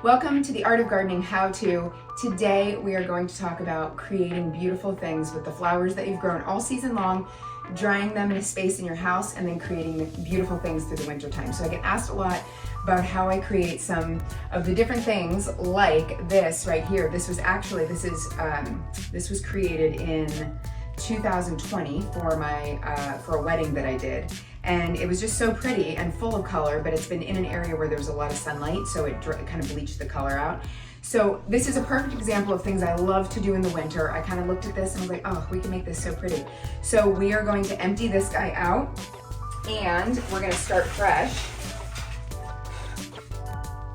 Welcome to the Art of Gardening How-To. Today we are going to talk about creating beautiful things with the flowers that you've grown all season long, drying them in a space in your house, and then creating beautiful things through the winter time. So I get asked a lot about how I create some of the different things like this right here. This was created in 2020 for a wedding that I did. And it was just so pretty and full of color, but it's been in an area where there's a lot of sunlight, so it kind of bleached the color out. So this is a perfect example of things I love to do in the winter. I kind of looked at this and was like, oh, we can make this so pretty. So we are going to empty this guy out, and we're gonna start fresh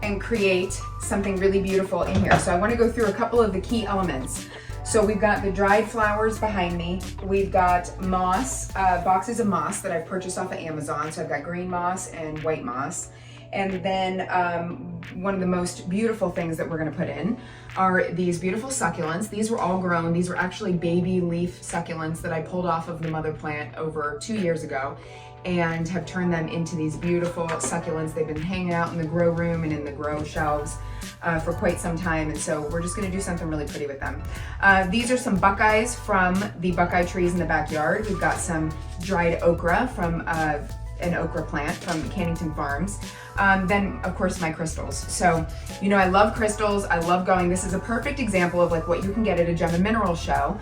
and create something really beautiful in here. So I wanna go through a couple of the key elements. So we've got the dried flowers behind me. We've got moss, boxes of moss that I've purchased off of Amazon. So I've got green moss and white moss. And then one of the most beautiful things that we're gonna put in are these beautiful succulents. These were all grown. These were actually baby leaf succulents that I pulled off of the mother plant over 2 years ago and have turned them into these beautiful succulents. They've been hanging out in the grow room and in the grow shelves for quite some time, and so we're just gonna do something really pretty with them. These are some buckeyes from the buckeye trees in the backyard. We've got some dried okra from an okra plant from Cannington Farms. Then of course my crystals. So, you know, I love crystals, I love going. This is a perfect example of like what you can get at a Gem and Mineral show.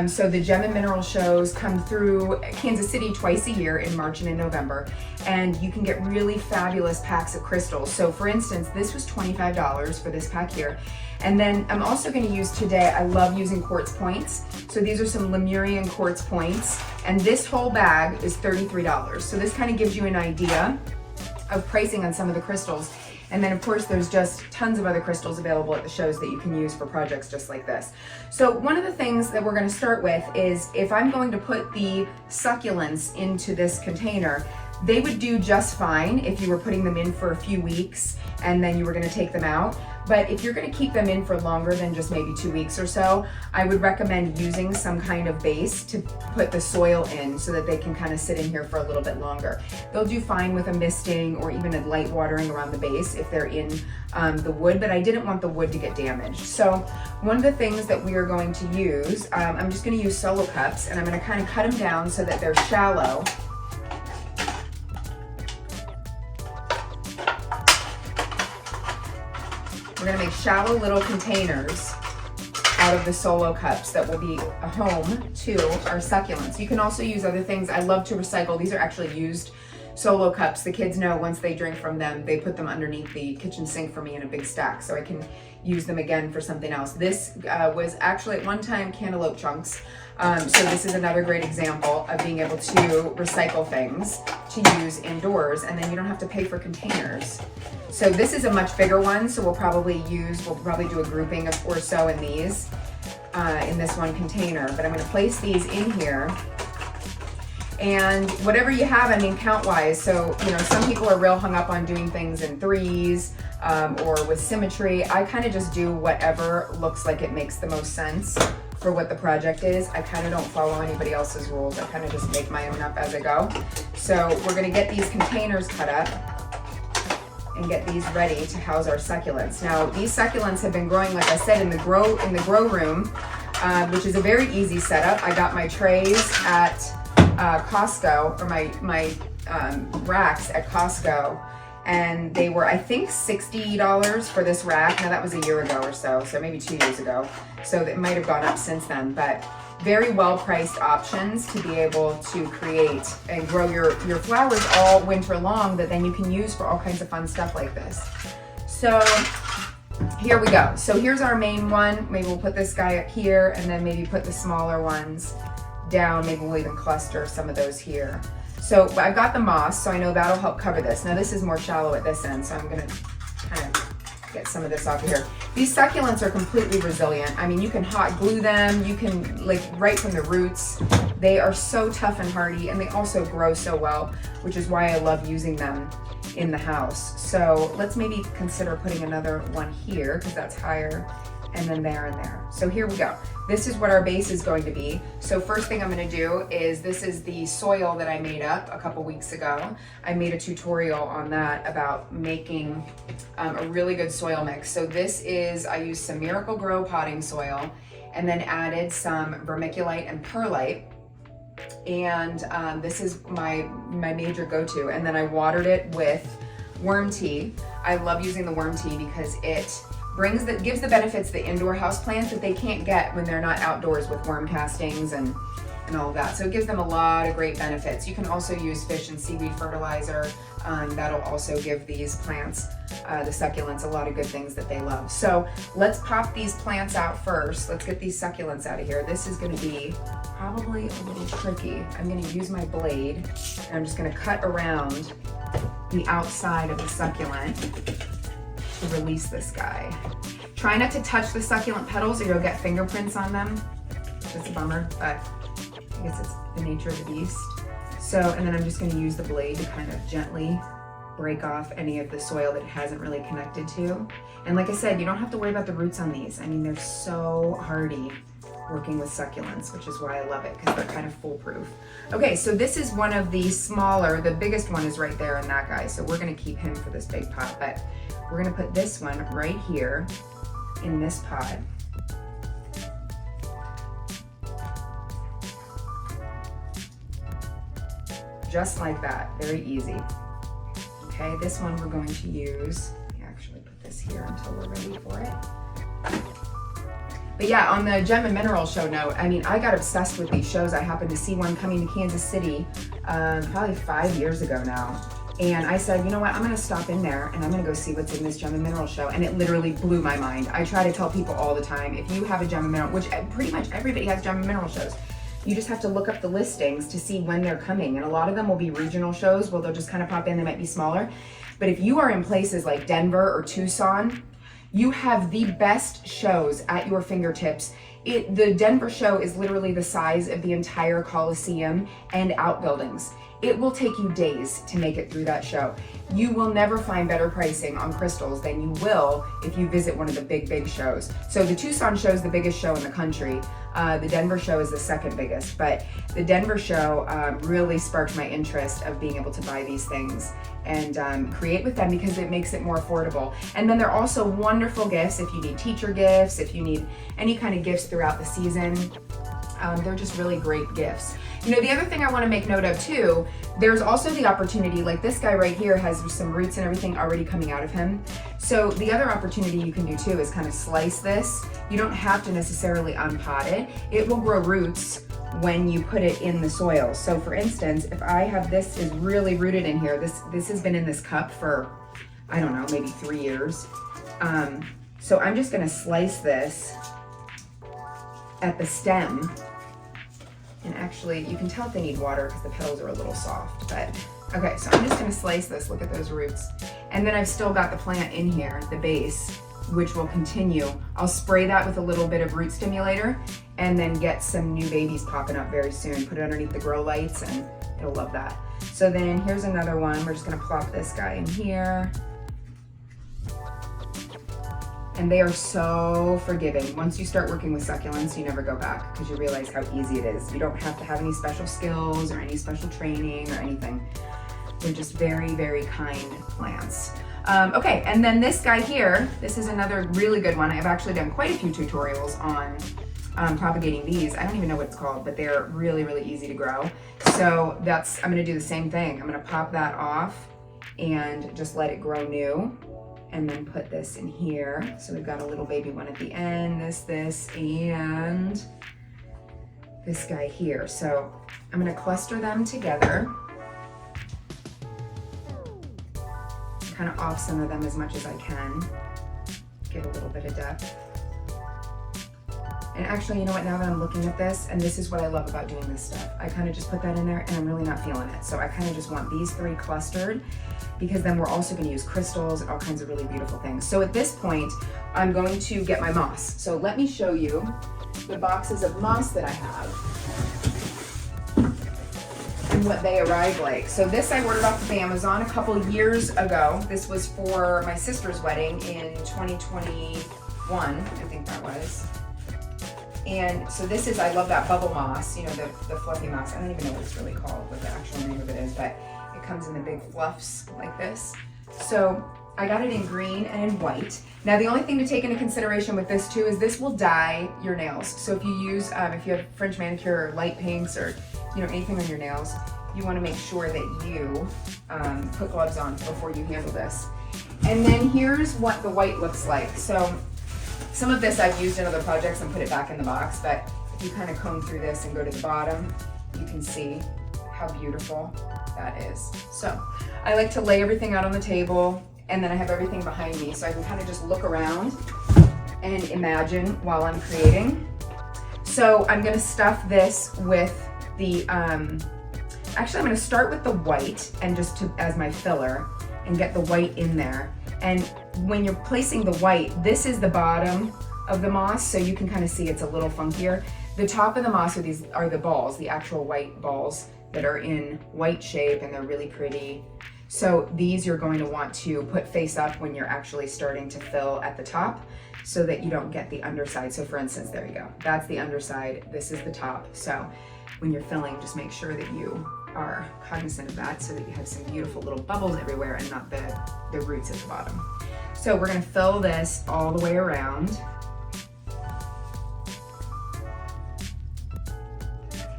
So the Gem and Mineral shows come through Kansas City twice a year in March and in November, and you can get really fabulous packs of crystals. So for instance, this was $25 for this pack here. And then I'm also going to use today, I love using Quartz Points. So these are some Lemurian Quartz Points, and this whole bag is $33. So this kind of gives you an idea of pricing on some of the crystals. And then of course there's just tons of other crystals available at the shows that you can use for projects just like this. So one of the things that we're going to start with is if I'm going to put the succulents into this container, they would do just fine if you were putting them in for a few weeks and then you were going to take them out. But if you're going to keep them in for longer than just maybe 2 weeks or so, I would recommend using some kind of base to put the soil in so that they can kind of sit in here for a little bit longer. They'll do fine with a misting or even a light watering around the base if they're in the wood, but I didn't want the wood to get damaged. So one of the things that we are going to use, I'm just going to use solo cups, and I'm going to kind of cut them down so that they're shallow. We're gonna make shallow little containers out of the solo cups that will be a home to our succulents. You can also use other things. I love to recycle. These are actually used solo cups. The kids know once they drink from them, they put them underneath the kitchen sink for me in a big stack, so I can use them again for something else. This was actually at one time cantaloupe chunks. So this is another great example of being able to recycle things to use indoors, and then you don't have to pay for containers. So this is a much bigger one, so we'll probably do a grouping of or so in these, in this one container. But I'm gonna place these in here. And whatever you have, I mean, count-wise, so, you know, some people are real hung up on doing things in threes or with symmetry. I kind of just do whatever looks like it makes the most sense for what the project is. I kind of don't follow anybody else's rules. I kind of just make my own up as I go. So we're gonna get these containers cut up and get these ready to house our succulents. Now, these succulents have been growing, like I said, in the grow room, which is a very easy setup. I got my trays at Costco, or my racks at Costco, and they were, I think, $60 for this rack. Now that was a year ago or so maybe 2 years ago. So it might have gone up since then, but very well priced options to be able to create and grow your flowers all winter long that then you can use for all kinds of fun stuff like this. So here we go. So here's our main one. Maybe we'll put this guy up here and then maybe put the smaller ones down. Maybe we'll even cluster some of those here. So I've got the moss, so I know that'll help cover this. Now this is more shallow at this end, so I'm gonna kind of get some of this off of here. These succulents are completely resilient. I mean, you can hot glue them, you can, like, right from the roots. They are so tough and hardy, and they also grow so well, which is why I love using them in the house. So let's maybe consider putting another one here, because that's higher and then there and there. So here we go. This is what our base is going to be. So first thing I'm gonna do is, this is the soil that I made up a couple weeks ago. I made a tutorial on that about making a really good soil mix. So this is, I used some Miracle Grow potting soil and then added some vermiculite and perlite. And this is my major go-to. And then I watered it with worm tea. I love using the worm tea because it gives the benefits to the indoor house plants that they can't get when they're not outdoors with worm castings and all of that. So it gives them a lot of great benefits. You can also use fish and seaweed fertilizer. That'll also give these plants, the succulents, a lot of good things that they love. So let's pop these plants out first. Let's get these succulents out of here. This is gonna be probably a little tricky. I'm gonna use my blade and I'm just gonna cut around the outside of the succulent to release this guy. Try not to touch the succulent petals or you'll get fingerprints on them. It's a bummer, but I guess it's the nature of the beast. So, and then I'm just gonna use the blade to kind of gently break off any of the soil that it hasn't really connected to. And like I said, you don't have to worry about the roots on these. I mean, they're so hardy working with succulents, which is why I love it, because they're kind of foolproof. Okay, so this is one of the smaller, the biggest one is right there in that guy. So we're gonna keep him for this big pot, but we're gonna put this one right here in this pot. Just like that, very easy. Okay, this one we're going to use, let me actually put this here until we're ready for it. But yeah, on the Gem and Mineral show note, I mean, I got obsessed with these shows. I happened to see one coming to Kansas City probably 5 years ago now. And I said, you know what, I'm gonna stop in there and I'm gonna go see what's in this Gem and Mineral show. And it literally blew my mind. I try to tell people all the time, if you have a Gem and Mineral, which pretty much everybody has Gem and Mineral shows, you just have to look up the listings to see when they're coming. And a lot of them will be regional shows where they'll just kind of pop in, they might be smaller. But if you are in places like Denver or Tucson, you have the best shows at your fingertips. The Denver show is literally the size of the entire Coliseum and outbuildings. It will take you days to make it through that show. You will never find better pricing on crystals than you will if you visit one of the big shows. So the Tucson show is the biggest show in the country. The Denver show is the second biggest, but the Denver show really sparked my interest of being able to buy these things and create with them because it makes it more affordable. And then they're also wonderful gifts if you need teacher gifts, if you need any kind of gifts throughout the season. They're just really great gifts. You know, the other thing I want to make note of too, there's also the opportunity, like this guy right here has some roots and everything already coming out of him. So the other opportunity you can do too is kind of slice this. You don't have to necessarily unpot it. It will grow roots when you put it in the soil. So for instance, if I have this is really rooted in here, this has been in this cup for, I don't know, maybe 3 years. So I'm just gonna slice this at the stem. And actually, you can tell if they need water because the petals are a little soft, but okay, so I'm just gonna slice this, look at those roots. And then I've still got the plant in here, the base, which will continue. I'll spray that with a little bit of root stimulator and then get some new babies popping up very soon. Put it underneath the grow lights and it'll love that. So then here's another one. We're just gonna plop this guy in here. And they are so forgiving. Once you start working with succulents, you never go back because you realize how easy it is. You don't have to have any special skills or any special training or anything. They're just very kind plants. Okay, and then this guy here, this is another really good one. I've actually done quite a few tutorials on propagating these. I don't even know what it's called, but they're really easy to grow. So I'm gonna do the same thing. I'm gonna pop that off and just let it grow new. And then put this in here. So we've got a little baby one at the end, this, and this guy here. So I'm gonna cluster them together. Kind of off some of them as much as I can. Give a little bit of depth. And actually, you know what, now that I'm looking at this, and this is what I love about doing this stuff, I kind of just put that in there and I'm really not feeling it. So I kind of just want these 3 clustered because then we're also going to use crystals and all kinds of really beautiful things. So at this point, I'm going to get my moss. So let me show you the boxes of moss that I have and what they arrive like. So this I ordered off of Amazon a couple years ago. This was for my sister's wedding in 2021. 1, I think that was. And so this is, I love that bubble moss, you know, the fluffy moss. I don't even know what it's really called, what the actual name of it is, but it comes in the big fluffs like this. So I got it in green and in white. Now the only thing to take into consideration with this too is this will dye your nails. So if you use, if you have French manicure or light pinks or, you know, anything on your nails, you want to make sure that you put gloves on before you handle this. And then here's what the white looks like. So some of this I've used in other projects and put it back in the box, but if you kind of comb through this and go to the bottom, you can see how beautiful that is. So I like to lay everything out on the table, and then I have everything behind me so I can kind of just look around and imagine while I'm creating. So I'm gonna stuff this with the, actually I'm gonna start with the white and just as my filler and get the white in there. And when you're placing the white, this is the bottom of the moss, so you can kind of see it's a little funkier. The top of the moss are the balls, the actual white balls that are in white shape, and they're really pretty. So these you're going to want to put face up when you're actually starting to fill at the top so that you don't get the underside. So for instance, there you go. That's the underside, this is the top. So when you're filling, just make sure that you are cognizant of that so that you have some beautiful little bubbles everywhere and not the roots at the bottom. So we're gonna fill this all the way around.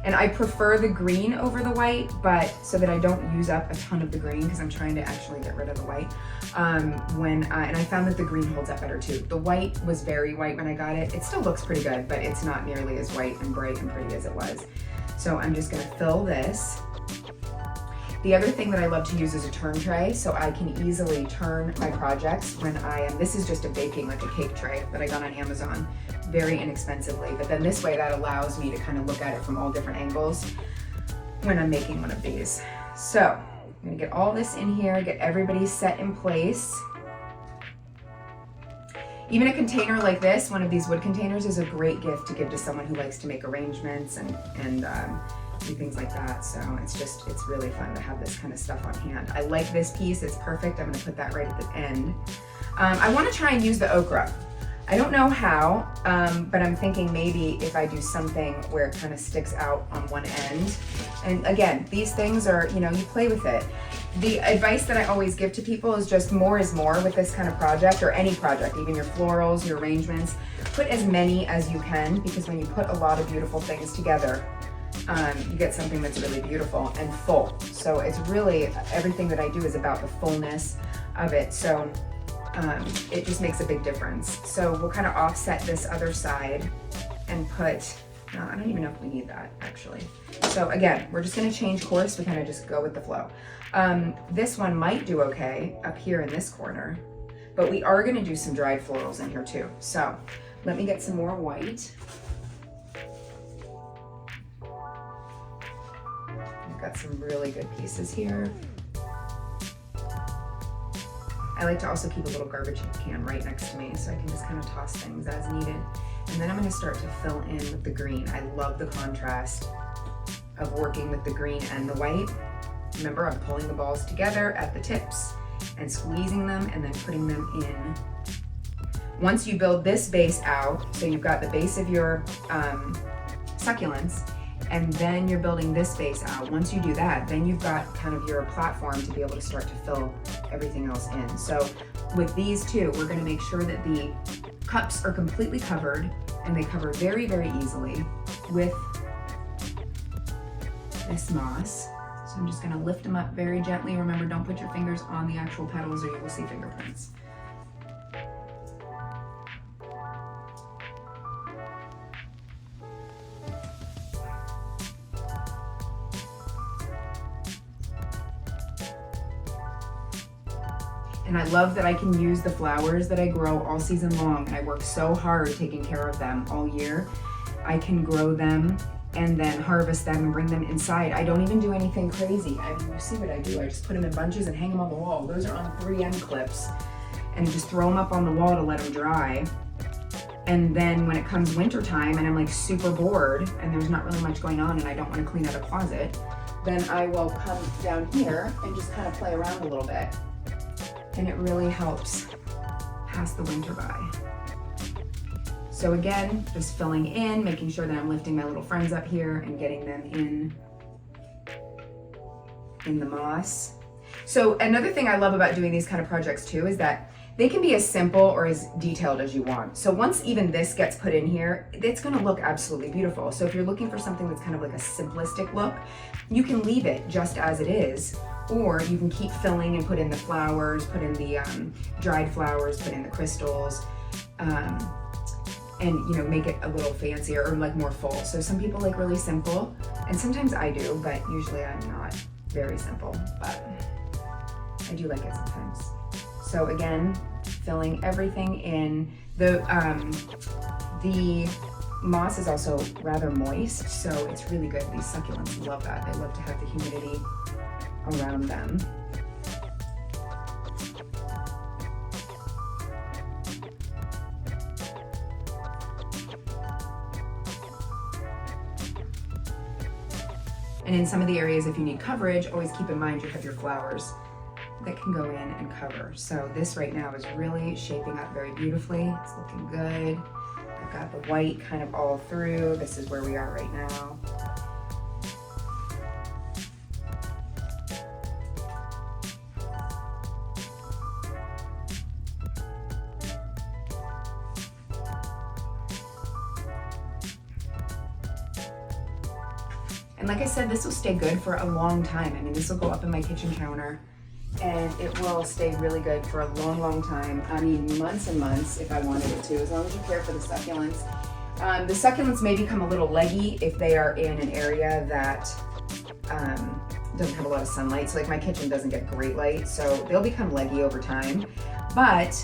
And I prefer the green over the white, but so that I don't use up a ton of the green because I'm trying to actually get rid of the white. And I found that the green holds up better too. The white was very white when I got it. It still looks pretty good, but it's not nearly as white and bright and pretty as it was. So I'm just gonna fill this. The other thing that I love to use is a turn tray, so I can easily turn my projects when this is just a baking, like a cake tray that I got on Amazon, very inexpensively. But then this way that allows me to kind of look at it from all different angles when I'm making one of these. So I'm gonna get all this in here, get everybody set in place. Even a container like this, one of these wood containers, is a great gift to give to someone who likes to make arrangements and do things like that. So it's really fun to have this kind of stuff on hand. I like this piece, it's perfect. I'm gonna put that right at the end. I wanna try and use the okra. I don't know how, but I'm thinking maybe if I do something where it kind of sticks out on one end. And again, these things are, you know, you play with it. The advice that I always give to people is just more is more with this kind of project, or any project, even your florals, your arrangements. Put as many as you can, because when you put a lot of beautiful things together, you get something that's really beautiful and full. So it's really, everything that I do is about the fullness of it. So it just makes a big difference. So we'll kind of offset this other side and put, no, I don't even know if we need that actually. So again, we're just gonna change course. We kind of just go with the flow. This one might do okay up here in this corner, but we are gonna do some dried florals in here too. So let me get some more white. I've got some really good pieces here. I like to also keep a little garbage can right next to me so I can just kind of toss things as needed. And then I'm going to start to fill in with the green. I love the contrast of working with the green and the white. Remember, I'm pulling the balls together at the tips and squeezing them and then putting them in. Once you build this base out, so you've got the base of your succulents, and then you're building this base out. Once you do that, then you've got kind of your platform to be able to start to fill everything else in. So with these two, we're gonna make sure that the cups are completely covered, and they cover very, very easily with this moss. So I'm just gonna lift them up very gently. Remember, don't put your fingers on the actual petals or you will see fingerprints. And I love that I can use the flowers that I grow all season long. I work so hard taking care of them all year. I can grow them and then harvest them and bring them inside. I don't even do anything crazy. I mean, you see what I do. I just put them in bunches and hang them on the wall. Those are on 3M clips, and just throw them up on the wall to let them dry. And then when it comes winter time and I'm like super bored and there's not really much going on and I don't want to clean out a closet, then I will come down here and just kind of play around a little bit. And it really helps pass the winter by. So again, just filling in, making sure that I'm lifting my little friends up here and getting them in the moss. So another thing I love about doing these kind of projects too is that they can be as simple or as detailed as you want. So once even this gets put in here, it's gonna look absolutely beautiful. So if you're looking for something that's kind of like a simplistic look, you can leave it just as it is, or you can keep filling and put in the flowers, put in the dried flowers, put in the crystals, and you know, make it a little fancier or like more full. So some people like really simple, and sometimes I do, but usually I'm not very simple, but I do like it sometimes. So again, filling everything in. The moss is also rather moist, so it's really good. These succulents love that. They love to have the humidity around them. And in some of the areas, if you need coverage, always keep in mind you have your flowers that can go in and cover. So this right now is really shaping up very beautifully. It's looking good. I've got the white kind of all through. This is where we are right now. And like I said, this will stay good for a long time. I mean, this will go up in my kitchen counter and it will stay really good for a long, long time. I mean, months and months if I wanted it to, as long as you care for the succulents. The succulents may become a little leggy if they are in an area that doesn't have a lot of sunlight. So like my kitchen doesn't get great light, so they'll become leggy over time. But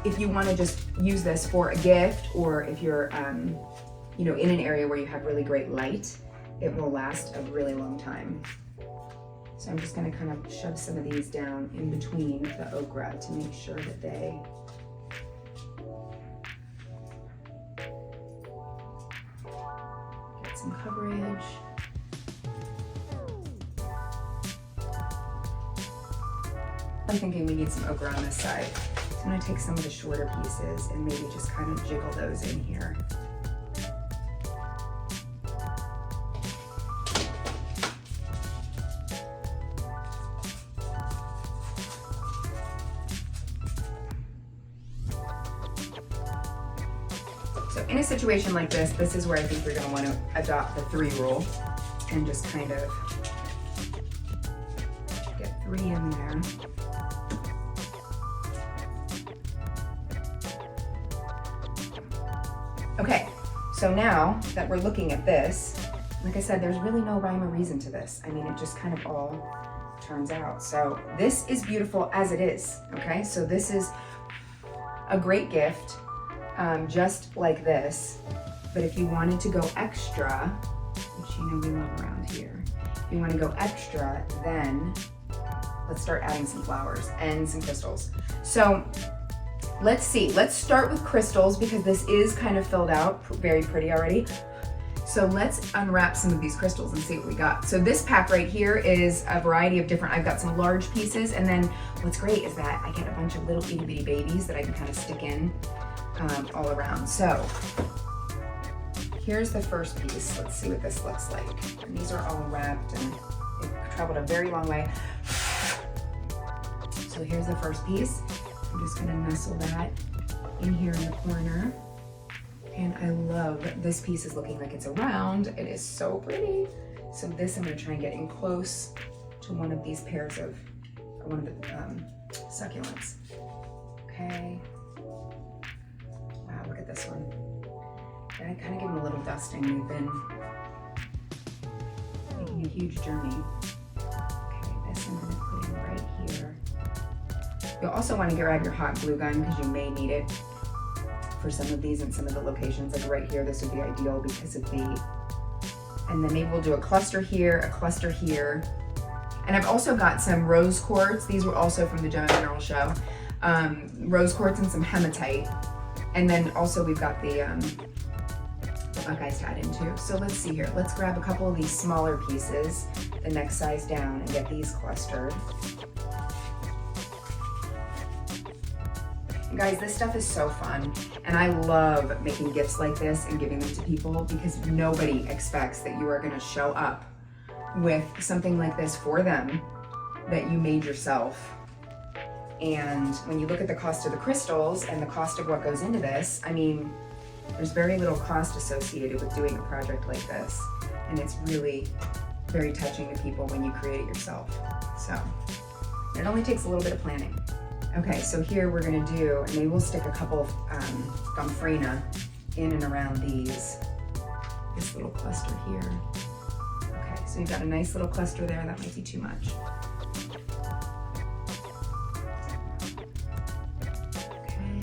if you want to just use this for a gift, or if you're you know, in an area where you have really great light, it will last a really long time. So I'm just going to kind of shove some of these down in between the okra to make sure that they get some coverage. I'm thinking we need some okra on this side. So I'm going to take some of the shorter pieces and maybe just kind of jiggle those in here. In a situation like this, this is where I think you're going to want to adopt the 3 rule and just kind of get 3 in there. Okay, so now that we're looking at this, like I said, there's really no rhyme or reason to this. I mean, it just kind of all turns out. So this is beautiful as it is, okay? So this is a great gift. Just like this, but if you wanted to go extra, which you know we love around here, if you want to go extra, then let's start adding some flowers and some crystals. So let's see, let's start with crystals because this is kind of filled out, very pretty already. So let's unwrap some of these crystals and see what we got. So this pack right here is a variety of different, I've got some large pieces, and then what's great is that I get a bunch of little itty bitty babies that I can kind of stick in all around. So here's the first piece. Let's see what this looks like. And these are all wrapped and they've traveled a very long way. So here's the first piece. I'm just gonna nestle that in here in the corner. And I love, this piece is looking like it's a round. It is so pretty. So this I'm gonna try and get in close to one of these pairs of, or one of the succulents. Okay. Wow, look at this one. I kind of give them a little dusting. They've been making a huge journey. Okay, this I'm gonna put in right here. You'll also want to grab your hot glue gun because you may need it for some of these in some of the locations. Like right here, this would be ideal because of the, and then maybe we'll do a cluster here, a cluster here. And I've also got some rose quartz. These were also from the Gem and Mineral Show. Rose quartz and some hematite. And then also we've got the buckeyes to add in too. So let's see here. Let's grab a couple of these smaller pieces, the next size down, and get these clustered. Guys, this stuff is so fun, and I love making gifts like this and giving them to people because nobody expects that you are gonna show up with something like this for them that you made yourself. And when you look at the cost of the crystals and the cost of what goes into this, I mean, there's very little cost associated with doing a project like this, and it's really very touching to people when you create it yourself. So it only takes a little bit of planning. Okay, so here we're gonna do, and maybe we'll stick a couple of gomphrena in and around this little cluster here. Okay, so you've got a nice little cluster there. That might be too much. Okay,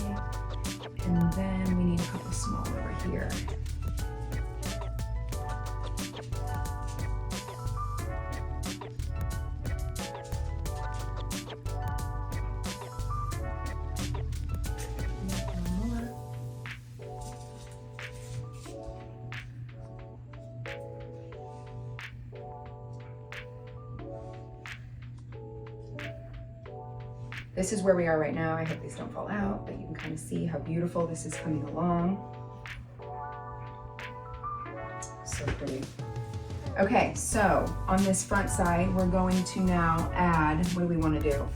and then we need a couple small over here. This is where we are right now. I hope these don't fall out, but you can kind of see how beautiful this is coming along. So pretty. Okay, so on this front side, we're going to now add, what do we want to do?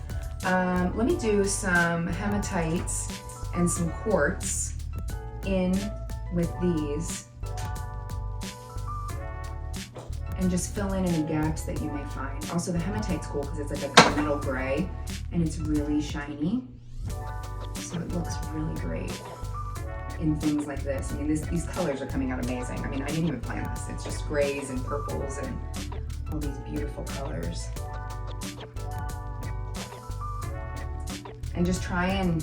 Let me do some hematites and some quartz in with these, and just fill in any gaps that you may find. Also, the hematite's cool because it's like a gunmetal gray and it's really shiny. So it looks really great in things like this. I mean, these colors are coming out amazing. I mean, I didn't even plan this. It's just grays and purples and all these beautiful colors. And just try and,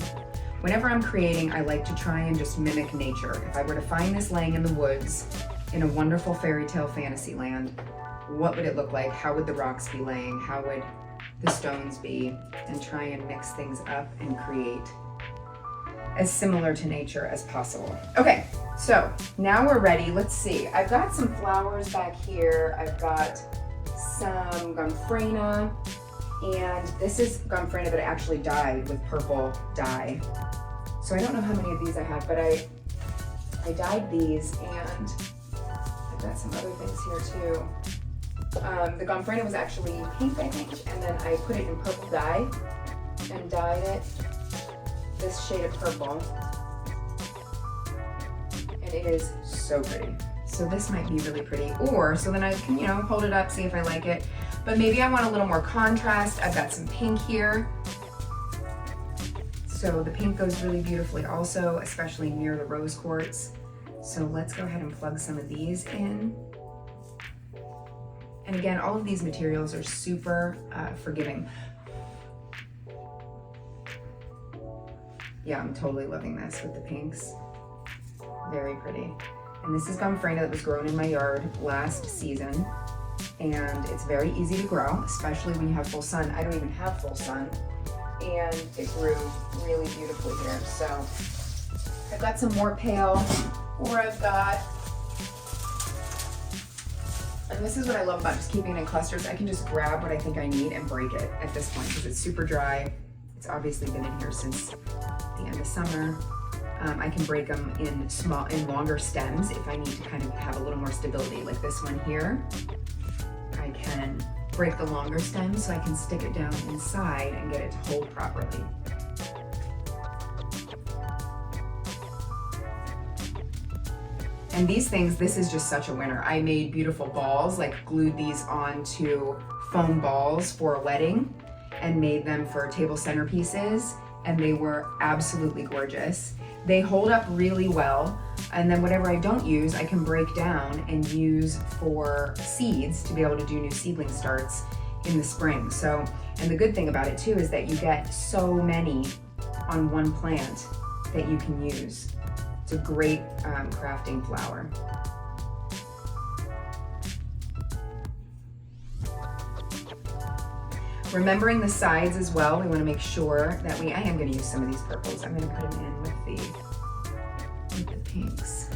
whenever I'm creating, I like to try and just mimic nature. If I were to find this laying in the woods, in a wonderful fairy tale fantasy land, what would it look like? How would the rocks be laying? How would the stones be? And try and mix things up and create as similar to nature as possible. Okay, so now we're ready. Let's see. I've got some flowers back here. I've got some gomphrena, and this is gomphrena that actually dyed with purple dye. So I don't know how many of these I have, but I dyed these, and I've got some other things here too. The gomphrena was actually pink, I think, and then I put it in purple dye and dyed it this shade of purple. And it is so pretty. So this might be really pretty. Or, so then I can, hold it up, see if I like it. But maybe I want a little more contrast. I've got some pink here. So the pink goes really beautifully also, especially near the rose quartz. So let's go ahead and plug some of these in. And again, all of these materials are super forgiving. Yeah, I'm totally loving this with the pinks. Very pretty. And this is gomphrena that was grown in my yard last season. And it's very easy to grow, especially when you have full sun. I don't even have full sun. And it grew really beautifully here. So I've got some more pale, or I've got, and this is what I love about just keeping it in clusters. I can just grab what I think I need and break it at this point because it's super dry. It's obviously been in here since the end of summer. I can break them in longer stems if I need to kind of have a little more stability. Like this one here, I can break the longer stems so I can stick it down inside and get it to hold properly. And these things, this is just such a winner. I made beautiful balls, like glued these onto foam balls for a wedding and made them for table centerpieces, and they were absolutely gorgeous. They hold up really well, and then whatever I don't use, I can break down and use for seeds to be able to do new seedling starts in the spring. So, and the good thing about it too is that you get so many on one plant that you can use. It's a great crafting flower. Remembering the sides as well, we want to make sure that I am going to use some of these purples. I'm going to put them in with the pinks.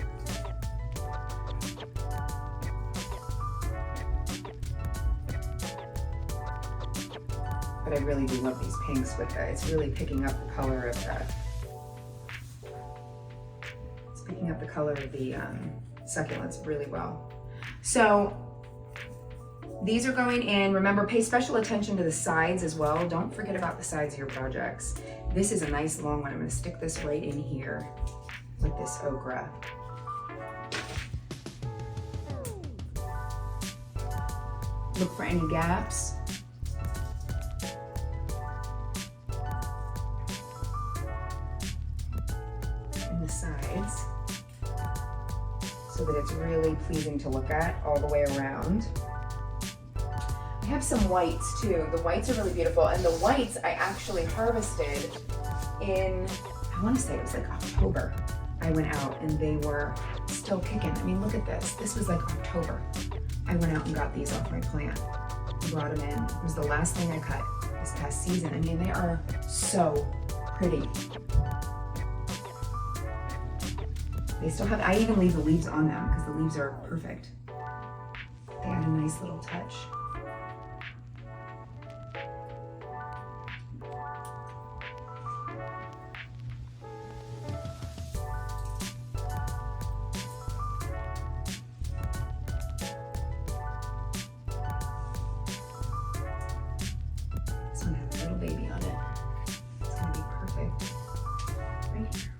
But I really do love these pinks with that. It's really picking up the color of It's picking up the color of the succulents really well. So these are going in. Remember, pay special attention to the sides as well. Don't forget about the sides of your projects. This is a nice long one. I'm gonna stick this right in here with this okra. Look for any gaps. In the sides, so that it's really pleasing to look at all the way around. I have some whites too. The whites are really beautiful, and the whites I actually harvested in, I want to say it was like October. I went out and they were still kicking. I mean, look at this. This was like October. I went out and got these off my plant, brought them in. It was the last thing I cut this past season. I mean, they are so pretty. They still have, I even leave the leaves on them because the leaves are perfect. They add a nice little touch. This one has a little baby on it. It's gonna be perfect right here.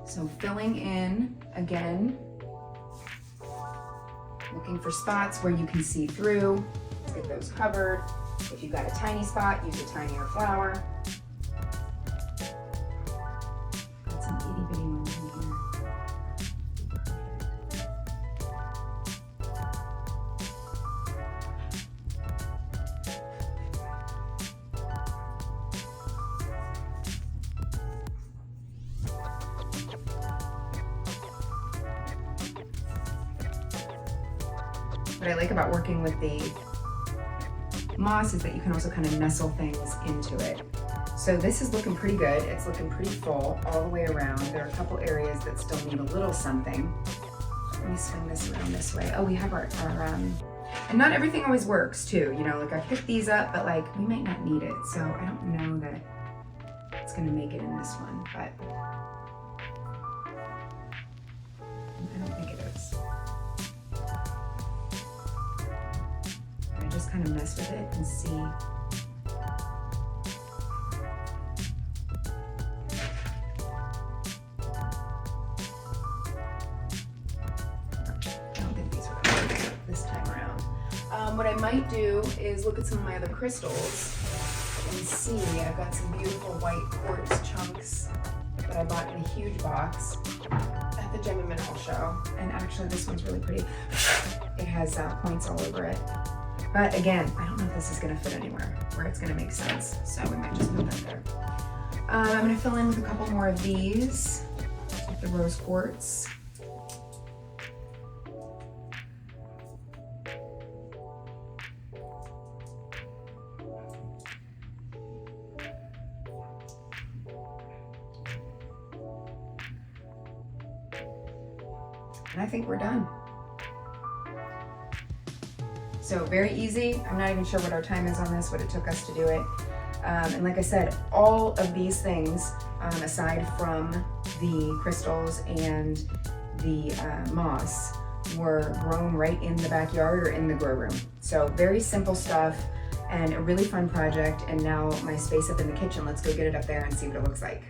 So filling in again, looking for spots where you can see through. Let's get those covered. If you've got a tiny spot, use a tinier flower. Got some itty bitty ones in here. What I like about working with the moss is that you can also kind of nestle things into it. So this is looking pretty good. It's looking pretty full all the way around. There are a couple areas that still need a little something. Let me swing this around this way. Oh, we have our and not everything always works too. You know, like I picked these up, but like we might not need it. So I don't know that it's gonna make it in this one, but I don't think it is. Just kind of mess with it and see. I don't think these are going to work this time around. What I might do is look at some of my other crystals and see. I've got some beautiful white quartz chunks that I bought in a huge box at the Gem and Mineral Show. And actually this one's really pretty. It has points all over it. But again, I don't know if this is gonna fit anywhere where it's gonna make sense. So we might just put that there. I'm gonna fill in with a couple more of these, the rose quartz. And I think we're done. So very easy. I'm not even sure what our time is on this, what it took us to do it. And like I said, all of these things, aside from the crystals and the moss, were grown right in the backyard or in the grow room. So very simple stuff and a really fun project. And now my space up in the kitchen, let's go get it up there and see what it looks like.